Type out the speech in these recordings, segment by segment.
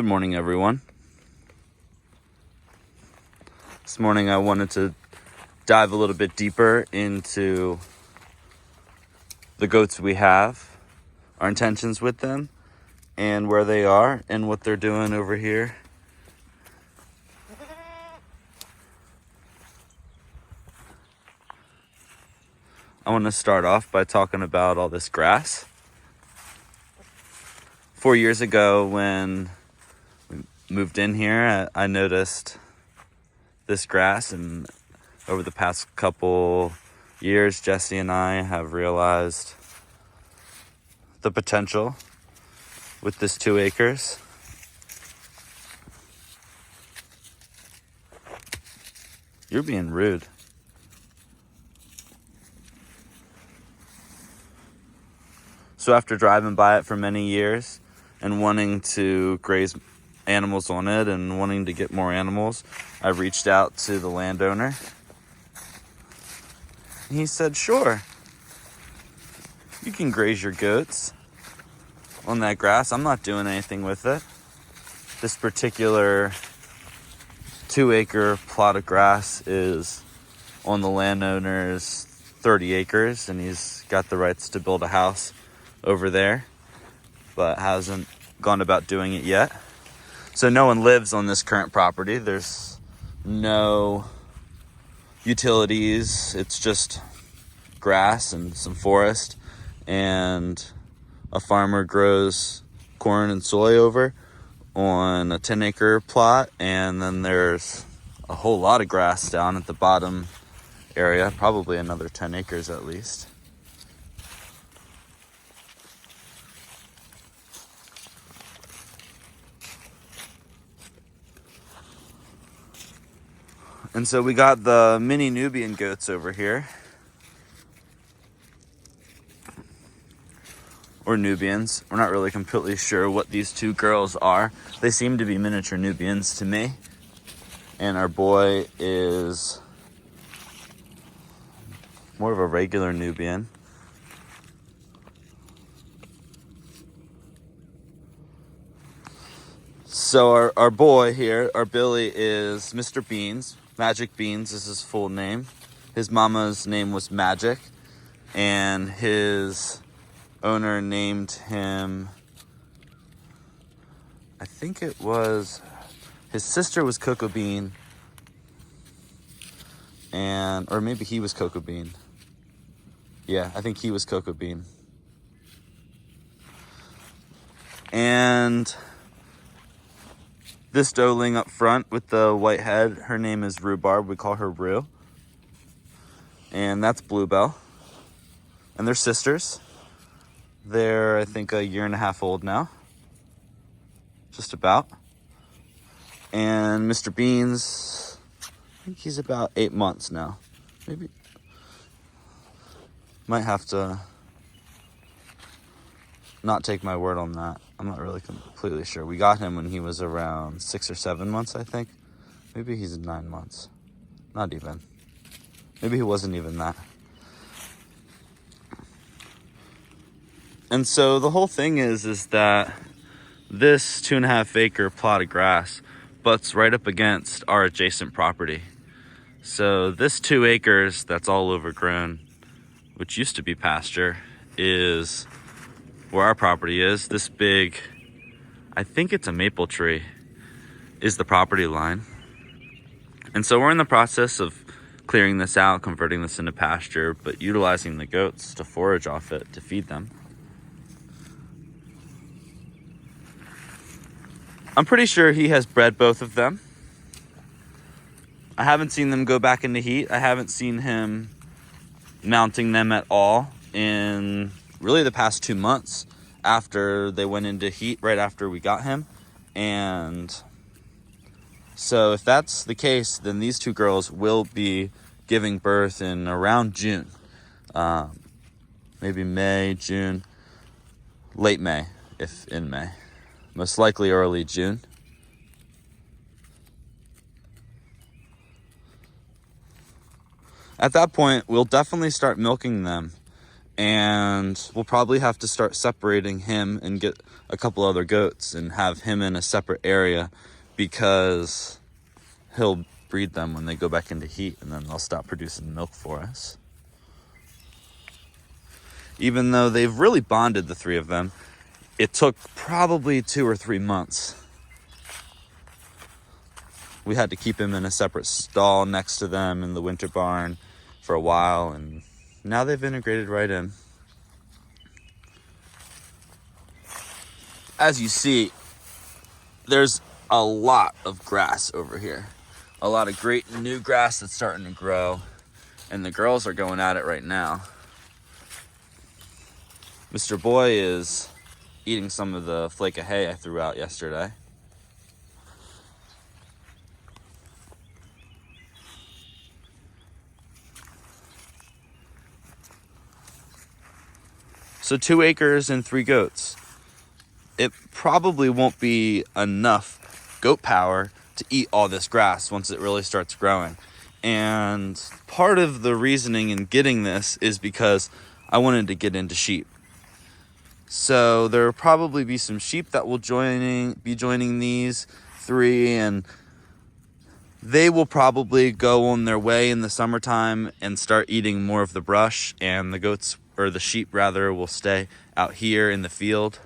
Good morning, everyone. This morning I wanted to dive a little bit deeper into the goats we have, our intentions with them, and where they are and what they're doing over here. I want to start off by talking about all this grass. 4 years ago when we moved in here, I noticed this grass, and over the past couple years, Jesse and I have realized the potential with this 2 acres. You're being rude. So after driving by it for many years and wanting to graze animals on it and wanting to get more animals, I reached out to the landowner. He said, sure, you can graze your goats on that grass. I'm not doing anything with it. This particular 2-acre plot of grass is on the landowner's 30 acres, and he's got the rights to build a house over there, but hasn't gone about doing it yet. So no one lives on this current property. There's no utilities. It's just grass and some forest, and a farmer grows corn and soy over on a 10-acre plot, and then there's a whole lot of grass down at the bottom area, probably another 10 acres at least. And so we got the mini Nubian goats over here, or Nubians. We're not really completely sure what these 2 girls are. They seem to be miniature Nubians to me. And our boy is more of a regular Nubian. So our boy here, our Billy, is Mr. Beans. Magic Beans is his full name. His mama's name was Magic, and his owner named him, I think it was, his sister was Cocoa Bean, or maybe he was Cocoa Bean. Yeah, I think he was Cocoa Bean. And this doeling up front with the white head, her name is Rhubarb. We call her Rue. And that's Bluebell. And they're sisters. They're, I think, 1.5 years old now. Just about. And Mr. Beans, I think he's about 8 months now. Maybe. Might have to not take my word on that. I'm not really completely sure. We got him when he was around 6 or 7 months, I think. Maybe he's 9 months. Not even. Maybe he wasn't even that. And so the whole thing is that this 2.5 acre plot of grass butts right up against our adjacent property. So this 2 acres that's all overgrown, which used to be pasture, is where our property is. This big, I think it's a maple tree, is the property line. And so we're in the process of clearing this out, converting this into pasture, but utilizing the goats to forage off it to feed them. I'm pretty sure he has bred both of them. I haven't seen them go back into heat. I haven't seen him mounting them at all in really the past 2 months after they went into heat, right after we got him. And so if that's the case, then these 2 girls will be giving birth in around June. Maybe May, June, late May, if in May. Most likely early June. At that point, we'll definitely start milking them and we'll probably have to start separating him and get a couple other goats and have him in a separate area, because he'll breed them when they go back into heat, and then they'll stop producing milk for us. Even though they've really bonded, the three of them, it took probably 2 or 3 months. We had to keep him in a separate stall next to them in the winter barn for a while, and now they've integrated right in. As you see, there's a lot of grass over here. A lot of great new grass that's starting to grow, and the girls are going at it right now. Mr. Boy is eating some of the flake of hay I threw out yesterday. So 2 acres and 3 goats. It probably won't be enough goat power to eat all this grass once it really starts growing. And part of the reasoning in getting this is because I wanted to get into sheep. So there will probably be some sheep that will be joining these 3, and they will probably go on their way in the summertime and start eating more of the brush, and the goats, or the sheep rather, will stay out here in the field.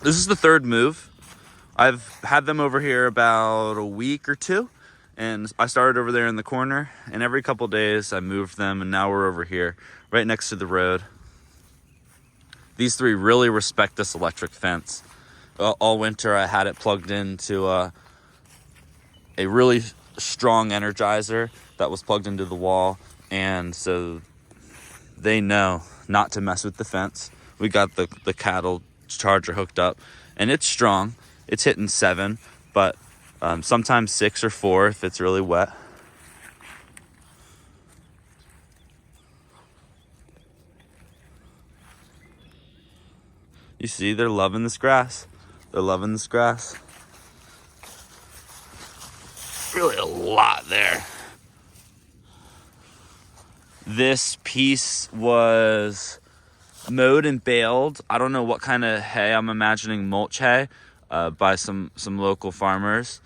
This is the 3rd move. I've had them over here about a week or 2, and I started over there in the corner, and every couple days I moved them, and now we're over here right next to the road. These 3 really respect this electric fence. All winter I had it plugged into a really strong energizer that was plugged into the wall, and so they know not to mess with the fence. We got the cattle charger hooked up, and it's strong. It's hitting 7, but sometimes 6 or 4 if it's really wet. You see, they're loving this grass. They're loving this grass. Really a lot there. This piece was mowed and baled. I don't know what kind of hay. I'm imagining mulch hay by some local farmers.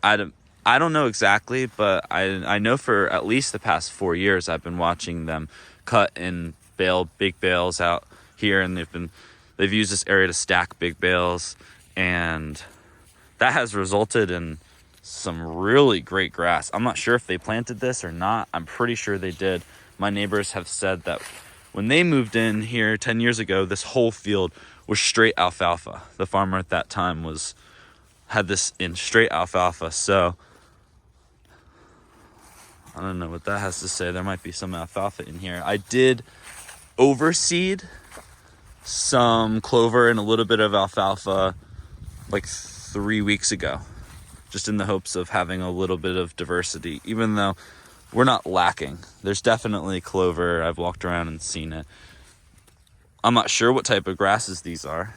I don't know exactly, but I know for at least the past 4 years I've been watching them cut and bale big bales out here, and they've used this area to stack big bales, and that has resulted in some really great grass. I'm not sure if they planted this or not. I'm pretty sure they did. My neighbors have said that when they moved in here 10 years ago, this whole field was straight alfalfa. The farmer at that time had this in straight alfalfa. So I don't know what that has to say. There might be some alfalfa in here. I did overseed some clover and a little bit of alfalfa like 3 weeks ago, just in the hopes of having a little bit of diversity, even though we're not lacking. There's definitely clover. I've walked around and seen it. I'm not sure what type of grasses these are,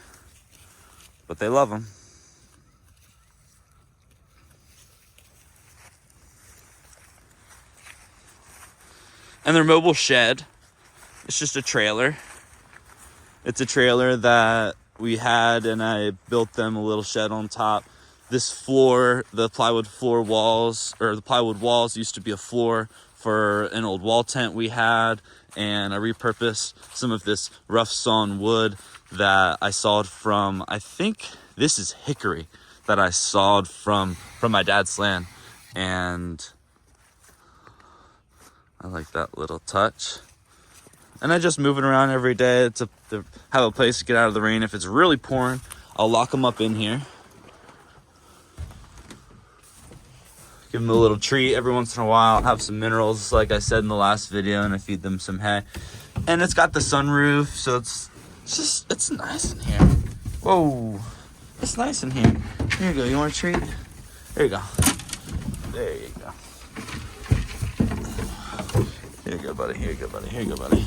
but they love them. And their mobile shed, it's just a trailer. It's a trailer that we had, and I built them a little shed on top. This floor, the plywood walls used to be a floor for an old wall tent we had, and I repurposed some of this rough sawn wood that I sawed from, I think this is hickory that I sawed from my dad's land, and I like that little touch. And I just move it around every day to have a place to get out of the rain. If it's really pouring, I'll lock them up in here. Give them a little treat every once in a while. Have some minerals, like I said in the last video, and I feed them some hay. And it's got the sunroof, so it's nice in here. Whoa, it's nice in here. Here you go. You want a treat? There you go. There you go. Here you go, buddy. Here you go, buddy. Here you go, buddy.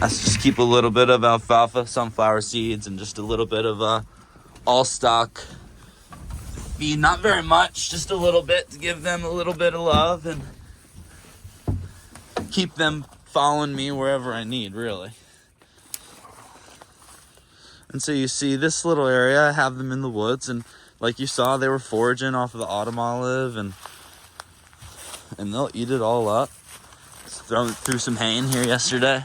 Let's just keep a little bit of alfalfa, sunflower seeds, and just a little bit of all stock feed, not very much, just a little bit to give them a little bit of love and keep them following me wherever I need, really. And so you see this little area, I have them in the woods, and like you saw, they were foraging off of the autumn olive, and they'll eat it all up. Threw some hay in here yesterday.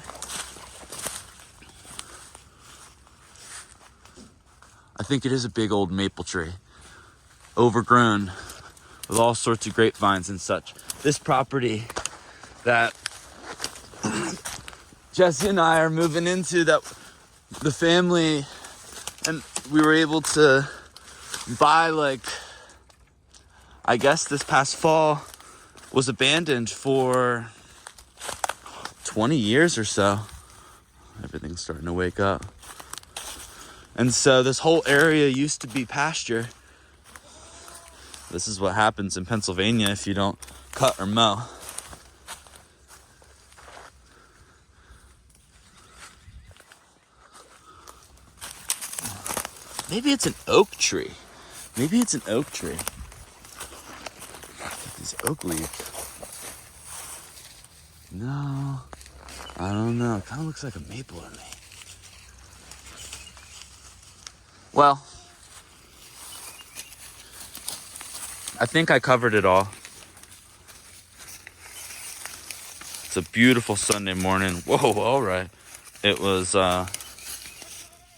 I think it is a big old maple tree, overgrown with all sorts of grapevines and such. This property that Jesse and I are moving into, that the family and we were able to buy, like, I guess this past fall, was abandoned for 20 years or so. Everything's starting to wake up. And so this whole area used to be pasture. This is what happens in Pennsylvania if you don't cut or mow. Maybe it's an oak tree. Maybe it's an oak tree. These oak leaves. No, I don't know. It kind of looks like a maple to me. Well, I think I covered it all. It's a beautiful Sunday morning. Whoa, all right. It was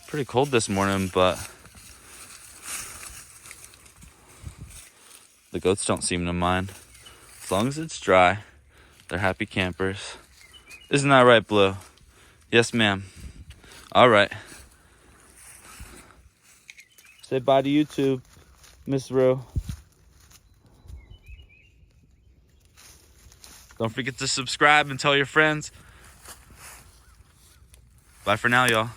pretty cold this morning, but the goats don't seem to mind. As long as it's dry, they're happy campers. Isn't that right, Blue? Yes, ma'am. All right. Say bye to YouTube, Miss Rue. Don't forget to subscribe and tell your friends. Bye for now, y'all.